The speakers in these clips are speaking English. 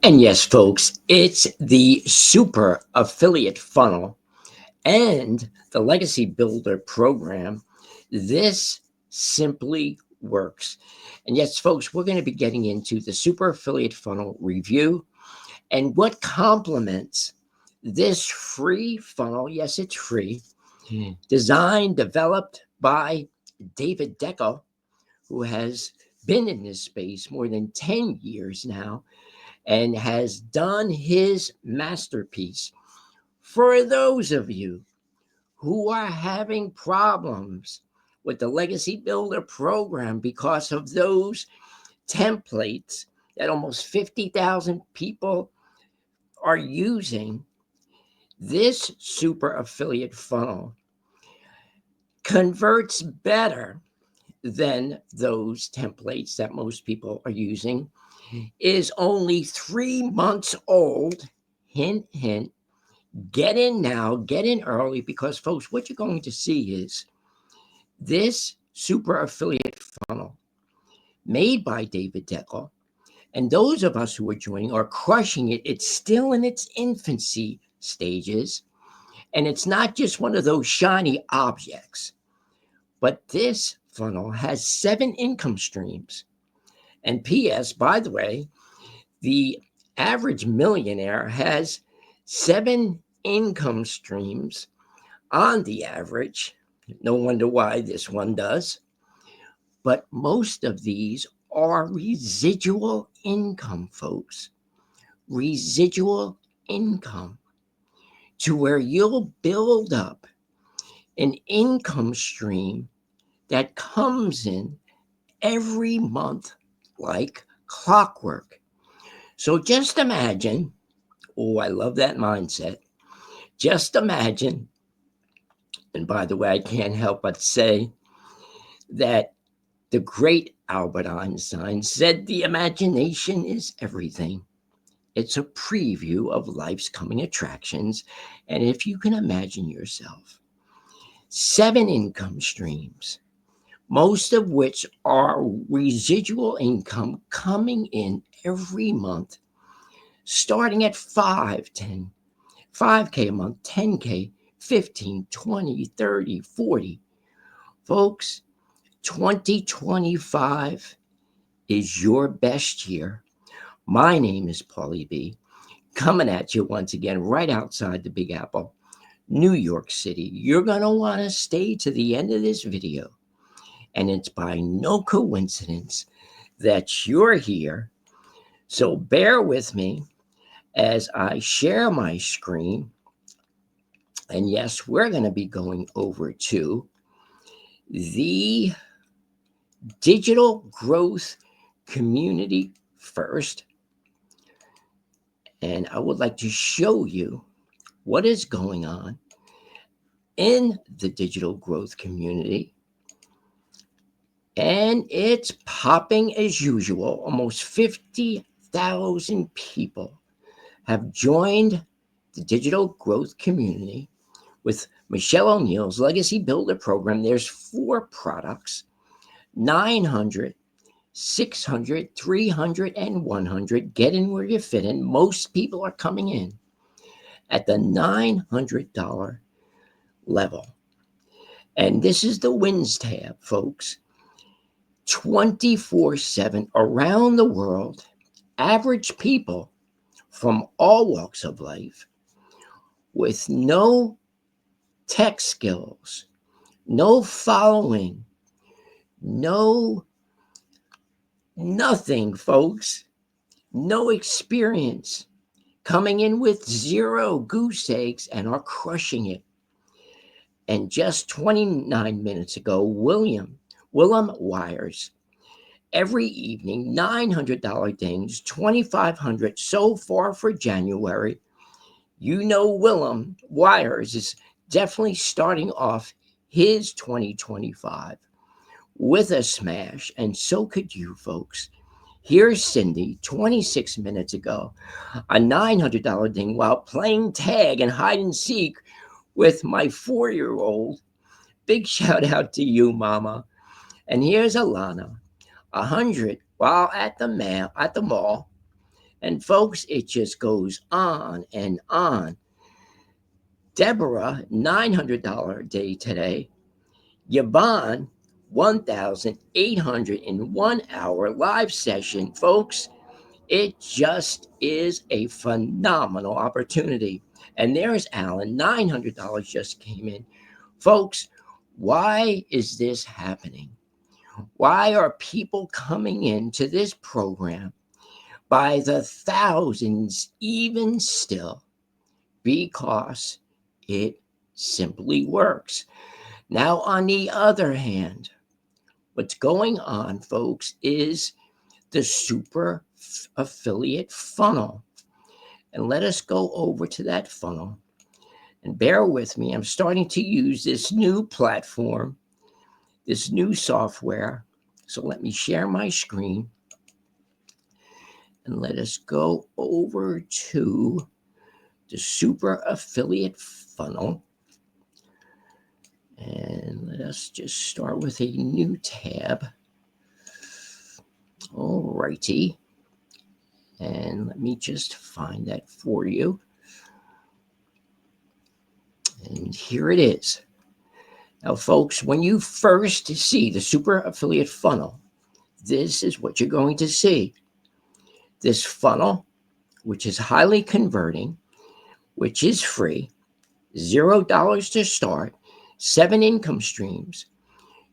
And yes, folks, it's the super affiliate funnel and the legacy builder program. This simply works. And yes, folks, we're going to be getting into the super affiliate funnel review and what complements this free funnel. Yes, it's free, designed, developed by David Decker, who has been in this space more than 10 years now and has done his masterpiece. For those of you who are having problems with the Legacy Builder program because of those templates that almost 50,000 people are using, this super affiliate funnel converts better than those templates that most people are using, is only 3 months old. Hint, hint. Get in now, get in early, because, folks, what you're going to see is this super affiliate funnel made by David Decker. And those of us who are joining are crushing it. It's still in its infancy stages. And it's not just one of those shiny objects, but this funnel has 7 income streams. And P.S., by the way, the average millionaire has 7 income streams on the average. No wonder why this one does. But most of these are residual income, folks. Residual income, to where you'll build up an income stream that comes in every month like clockwork. So just imagine, oh, I love that mindset. Just imagine, and by the way, I can't help but say that the great Albert Einstein said the imagination is everything. It's a preview of life's coming attractions. And if you can imagine yourself, 7 income streams, most of which are residual income coming in every month, starting at 5K a month, 10K, 15, 20, 30, 40. Folks, 2025 is your best year. My name is Paulie B, coming at you once again right outside the Big Apple, New York City. You're going to want to stay to the end of this video. And it's by no coincidence that you're here. So bear with me as I share my screen. And yes, we're going to be going over to the digital growth community first. And I would like to show you what is going on in the digital growth community. And it's popping as usual. Almost 50,000 people have joined the digital growth community with Michelle O'Neill's Legacy Builder program. There's 4 products: 900, 600, 300, and 100. Get in where you fit in. Most people are coming in at the $900 level. And this is the wins tab, folks. 24/7 around the world, average people from all walks of life with no tech skills, no following, no nothing, folks, no experience, coming in with 0 goose eggs and are crushing it. And just 29 minutes ago, Willem Wires, every evening, $900 dings, 2,500 so far for January. You know, Willem Wires is definitely starting off his 2025 with a smash, and so could you, folks. Here's Cindy, 26 minutes ago, a $900 ding while playing tag and hide and seek with my 4-year-old. Big shout out to you, Mama. And here's Alana, 100 while at the mall, And folks, it just goes on and on. Deborah, $900 a day today. Yvonne, 1,801 hour live session. Folks, it just is a phenomenal opportunity. And there's Alan, $900 just came in. Folks, why is this happening? Why are people coming into this program by the thousands, even still? Because it simply works. Now, on the other hand, what's going on, folks, is the super affiliate funnel. And let us go over to that funnel. And bear with me, I'm starting to use this new platform, this new software. So let me share my screen. And let us go over to the super affiliate funnel. And let us just start with a new tab. All righty. And let me just find that for you. And here it is. Now, folks, when you first see the super affiliate funnel, this is what you're going to see. This funnel, which is highly converting, which is free, $0 to start, 7 income streams.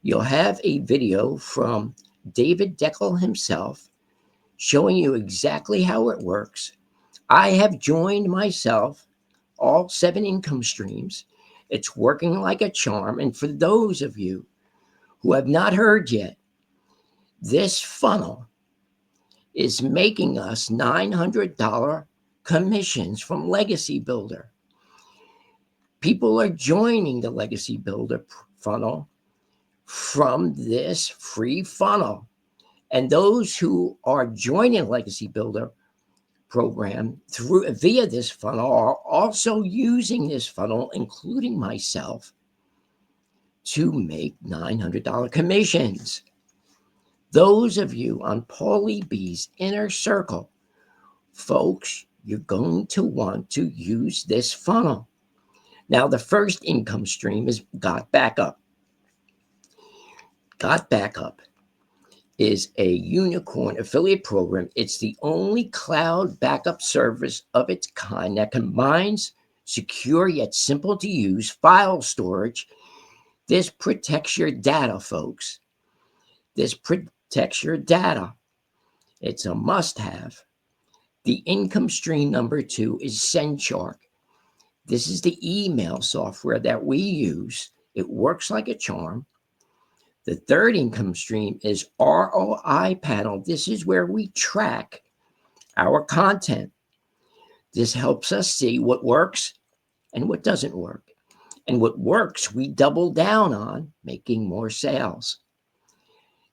You'll have a video from David Deckel himself showing you exactly how it works. I have joined myself all 7 income streams. It's working like a charm. And for those of you who have not heard yet, this funnel is making us $900 commissions from Legacy Builder. People are joining the Legacy Builder funnel from this free funnel. And those who are joining Legacy Builder program via this funnel are also using this funnel, including myself, to make $900 commissions. Those of you on Paulie B's Inner Circle, folks, you're going to want to use this funnel. Now, the first income stream is Got Backup. Got Backup is a unicorn affiliate program. It's the only cloud backup service of its kind that combines secure yet simple to use file storage. This protects your data, folks. This protects your data. It's a must-have. The income stream number 2 is SendShark. This is the email software that we use. It works like a charm. The third income stream is ROI Panel. This is where we track our content. This helps us see what works and what doesn't work. And what works, we double down on, making more sales.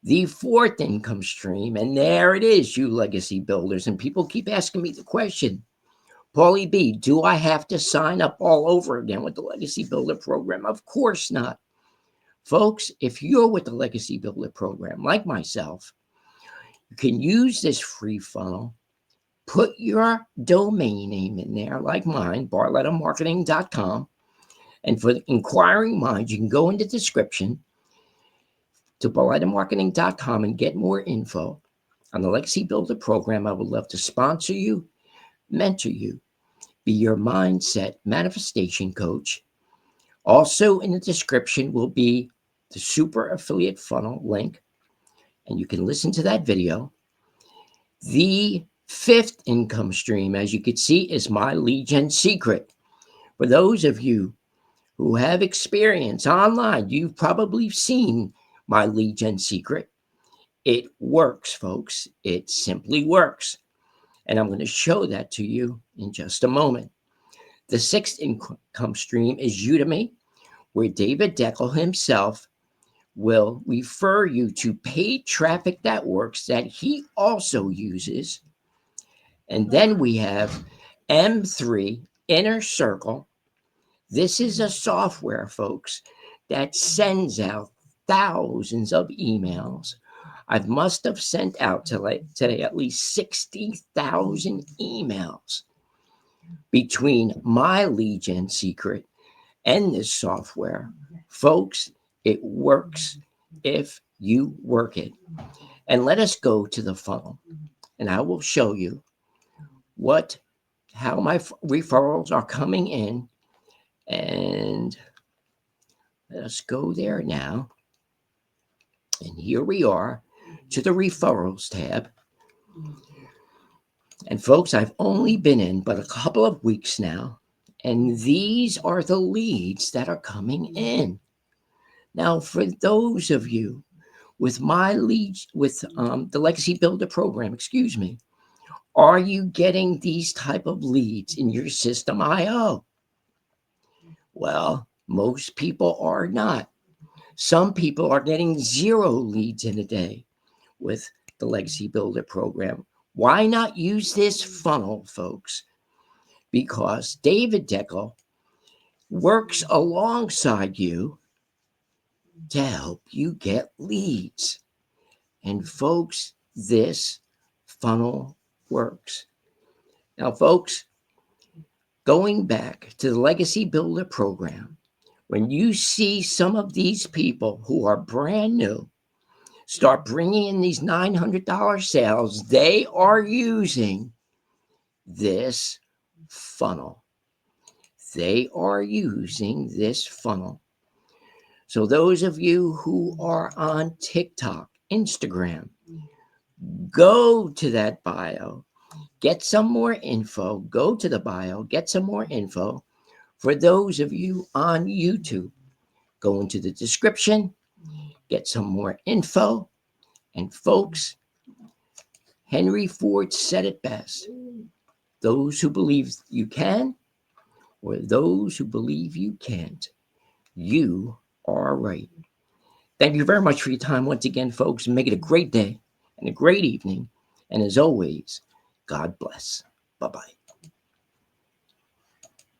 The fourth income stream, and there it is, you Legacy Builders. And people keep asking me the question, Paulie B, do I have to sign up all over again with the Legacy Builder program? Of course not. Folks, if you're with the Legacy Builder program, like myself, you can use this free funnel, put your domain name in there, like mine, barlettamarketing.com. And for the inquiring minds, you can go in the description to barlettamarketing.com and get more info on the Legacy Builder program. I would love to sponsor you, mentor you, be your mindset manifestation coach. Also in the description will be the super affiliate funnel link, and you can listen to that video. The fifth income stream, as you can see, is my lead gen secret. For those of you who have experience online, you've probably seen my lead gen secret. It works, folks. It simply works. And I'm going to show that to you in just a moment. The sixth income stream is Udemy, where David Deckel himself will refer you to paid traffic that works that he also uses. And then we have M3 Inner Circle. This is a software, folks, that sends out thousands of emails. I must have sent out today at least 60,000 emails between my lead gen secret and this software. Folks, it works if you work it. And let us go to the funnel, and I will show you how my referrals are coming in. And let us go there now. And here we are to the referrals tab. And folks, I've only been in but a couple of weeks now, and these are the leads that are coming in. Now, for those of you with my leads, with the Legacy Builder program, excuse me, are you getting these type of leads in your System IO? Well, most people are not. Some people are getting 0 leads in a day with the Legacy Builder program. Why not use this funnel, folks? Because David Deckel works alongside you to help you get leads. And folks, this funnel works. Now, folks, going back to the Legacy Builder program, when you see some of these people who are brand new start bringing in these $900 sales, they are using this funnel. They are using this funnel. So those of you who are on TikTok, Instagram, go to that bio, get some more info, go to the bio, get some more info. For those of you on YouTube, go into the description, get some more info. And folks, Henry Ford said it best. Those who believe you can, or those who believe you can't, you are right. Thank you very much for your time once again, folks. Make it a great day and a great evening. And as always, God bless. Bye-bye.